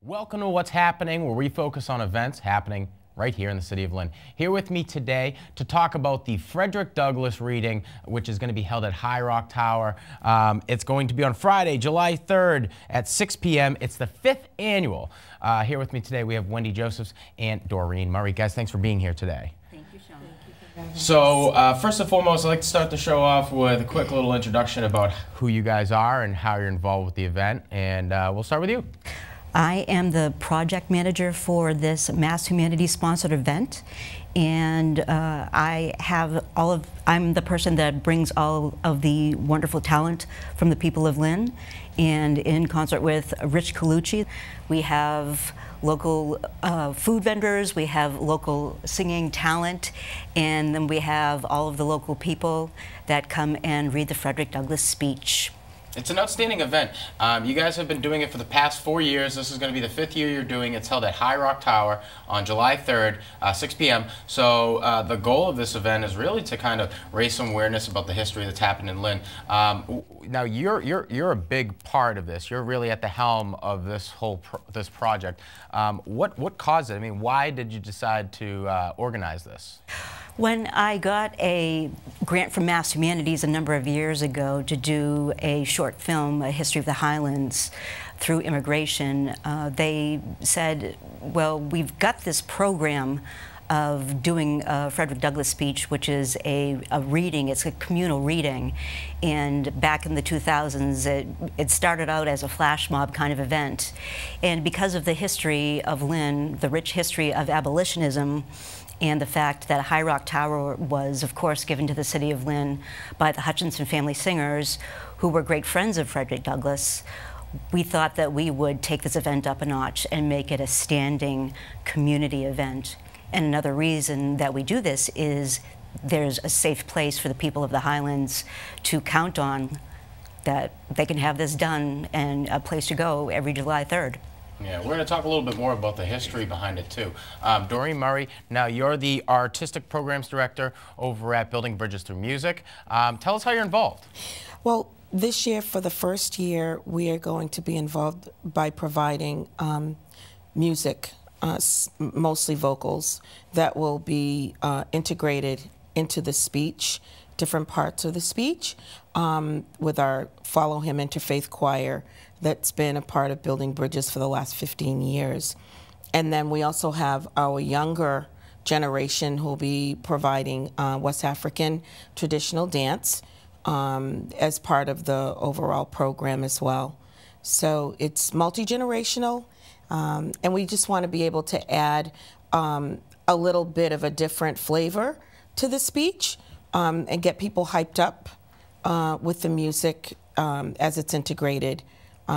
Welcome to What's Happening, where we focus on events happening right here in the City of Lynn. Here with me today to talk about the Frederick Douglass reading, which is going to be held at High Rock Tower. It's going to be on Friday, July 3rd at 6 p.m. It's the 5th annual. Here with me today we have Wendy Josephs and Doreen Murray. Guys, thanks for being here today. Thank you, Sean. So first and foremost, I'd like to start the show off with a quick little introduction about who you guys are and how you're involved with the event, and we'll start with you. I am the project manager for this Mass Humanities sponsored event, and I'm the person that brings all of the wonderful talent from the people of Lynn, and in concert with Rich Colucci, we have local food vendors, we have local singing talent, and then we have all of the local people that come and read the Frederick Douglass speech. It's an outstanding event. You guys have been doing it for the past 4 years. This is going to be the 5th year you're doing it. It's held at High Rock Tower on July 3rd, 6 p.m. So the goal of this event is really to kind of raise some awareness about the history that's happened in Lynn. Now you're a big part of this. You're really at the helm of this whole this project. What caused it? I mean, why did you decide to organize this? When I got a grant from Mass Humanities a number of years ago to do a short film, A History of the Highlands, through immigration, they said, well, we've got this program of doing a Frederick Douglass speech, which is a reading, it's a communal reading. And back in the 2000s, it started out as a flash mob kind of event. And because of the history of Lynn, the rich history of abolitionism, and the fact that High Rock Tower was, of course, given to the City of Lynn by the Hutchinson family singers, who were great friends of Frederick Douglass, we thought that we would take this event up a notch and make it a standing community event. And another reason that we do this is there's a safe place for the people of the Highlands to count on that they can have this done and a place to go every July 3rd. Yeah, we're going to talk a little bit more about the history behind it too. Doreen Murray, now you're the Artistic Programs Director over at Building Bridges Through Music. Tell us how you're involved. Well, this year, for the first year, we are going to be involved by providing music, mostly vocals, that will be integrated into the speech, different parts of the speech, with our Follow Him Interfaith Choir that's been a part of Building Bridges for the last 15 years. And then we also have our younger generation who will be providing West African traditional dance as part of the overall program as well. So it's multi-generational, and we just want to be able to add a little bit of a different flavor to the speech and get people hyped up with the music as it's integrated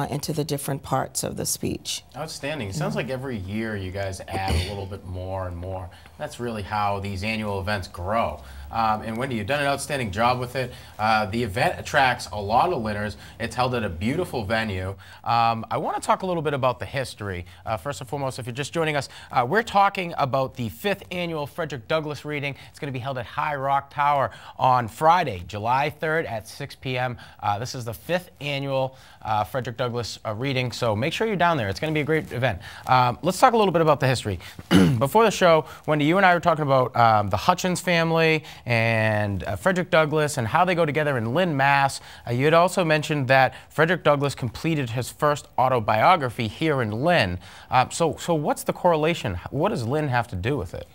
into the different parts of the speech. Outstanding. It sounds like every year you guys add a little bit more and more. That's really how these annual events grow. And Wendy, you've done an outstanding job with it. The event attracts a lot of Lynners. It's held at a beautiful venue. I want to talk a little bit about the history. First and foremost, if you're just joining us, we're talking about the 5th annual Frederick Douglass reading. It's going to be held at High Rock Tower on Friday, July 3rd at 6 p.m. This is the 5th annual Frederick Douglass reading, so make sure you're down there. It's going to be a great event. Let's talk a little bit about the history. Before the show, Wendy, you and I were talking about the Hutchins family and Frederick Douglass and how they go together in Lynn, Mass. You had also mentioned that Frederick Douglass completed his first autobiography here in Lynn. So what's the correlation? What does Lynn have to do with it?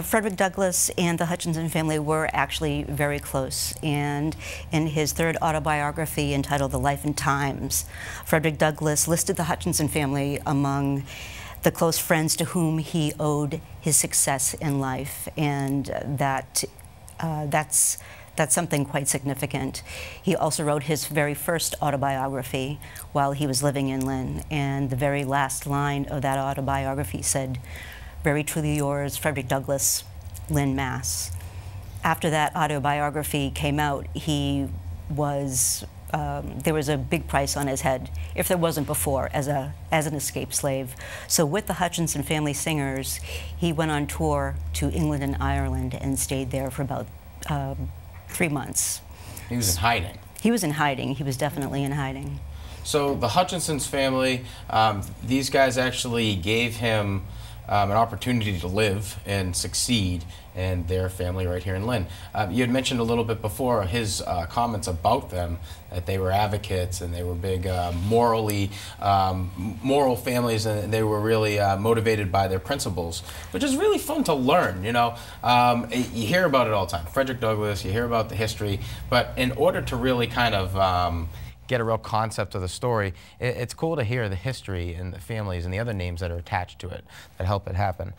Frederick Douglass and the Hutchinson family were actually very close, and in his third autobiography entitled The Life and Times, Frederick Douglass listed the Hutchinson family among the close friends to whom he owed his success in life, and that's something quite significant. He also wrote his very first autobiography while he was living in Lynn, and the very last line of that autobiography said, "Very truly yours, Frederick Douglass, Lynn, Mass." After that autobiography came out, he was there was a big price on his head, if there wasn't before, as an escaped slave. So with the Hutchinson family singers, he went on tour to England and Ireland and stayed there for about 3 months. He was in hiding. He was in hiding. He was definitely in hiding. So the Hutchinson's family, these guys actually gave him an opportunity to live and succeed in their family right here in Lynn. You had mentioned a little bit before his comments about them, that they were advocates and they were big moral families, and they were really motivated by their principles, which is really fun to learn. You know, you hear about it all the time. Frederick Douglass, you hear about the history, but in order to really kind of get a real concept of the story, it's cool to hear the history and the families and the other names that are attached to it that help it happen.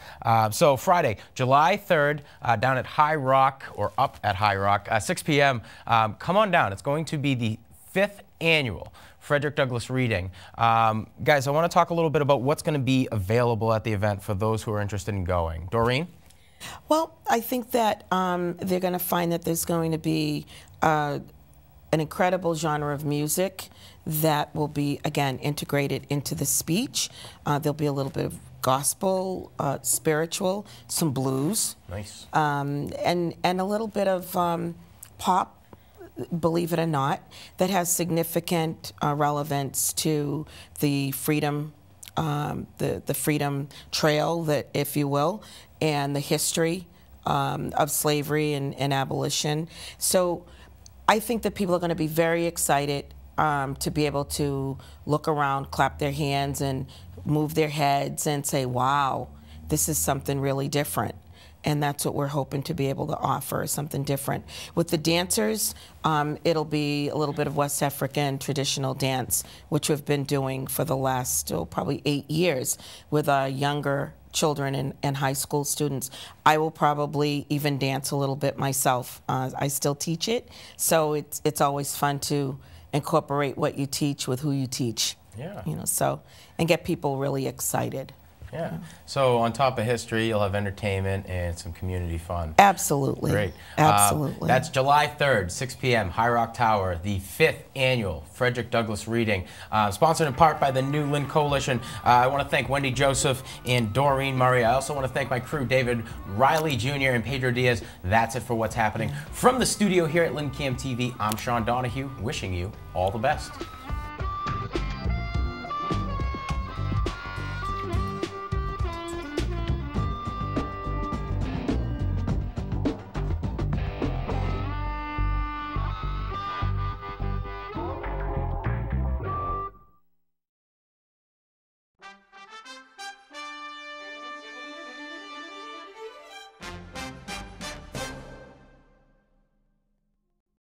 So Friday, July 3rd, down at High Rock, or up at High Rock, 6 p.m. Come on down. It's going to be the 5th annual Frederick Douglass reading. Guys, I want to talk a little bit about what's going to be available at the event for those who are interested in going. Doreen? Well, I think that they're going to find that there's going to be an incredible genre of music that will be, again, integrated into the speech. There'll be a little bit of gospel, spiritual, some blues. Nice. And a little bit of pop, believe it or not, that has significant relevance to the freedom, the freedom trail, that, if you will, and the history of slavery and abolition. So I think that people are going to be very excited to be able to look around, clap their hands, and move their heads and say, wow, this is something really different. And that's what we're hoping to be able to offer, something different. With the dancers, it'll be a little bit of West African traditional dance, which we've been doing for the last, probably 8 years with younger children and high school students. I will probably even dance a little bit myself. I still teach it, so it's always fun to incorporate what you teach with who you teach. Yeah. You know, so, and get people really excited. Yeah. So on top of history, you'll have entertainment and some community fun. Absolutely. Great. Absolutely. That's July 3rd, 6 p.m., High Rock Tower, the 5th annual Frederick Douglass reading, sponsored in part by the New Lynn Coalition. I want to thank Wendy Joseph and Doreen Murray. I also want to thank my crew, David Riley Jr. and Pedro Diaz. That's it for what's happening. From the studio here at LynnCAM TV, I'm Sean Donahue, wishing you all the best.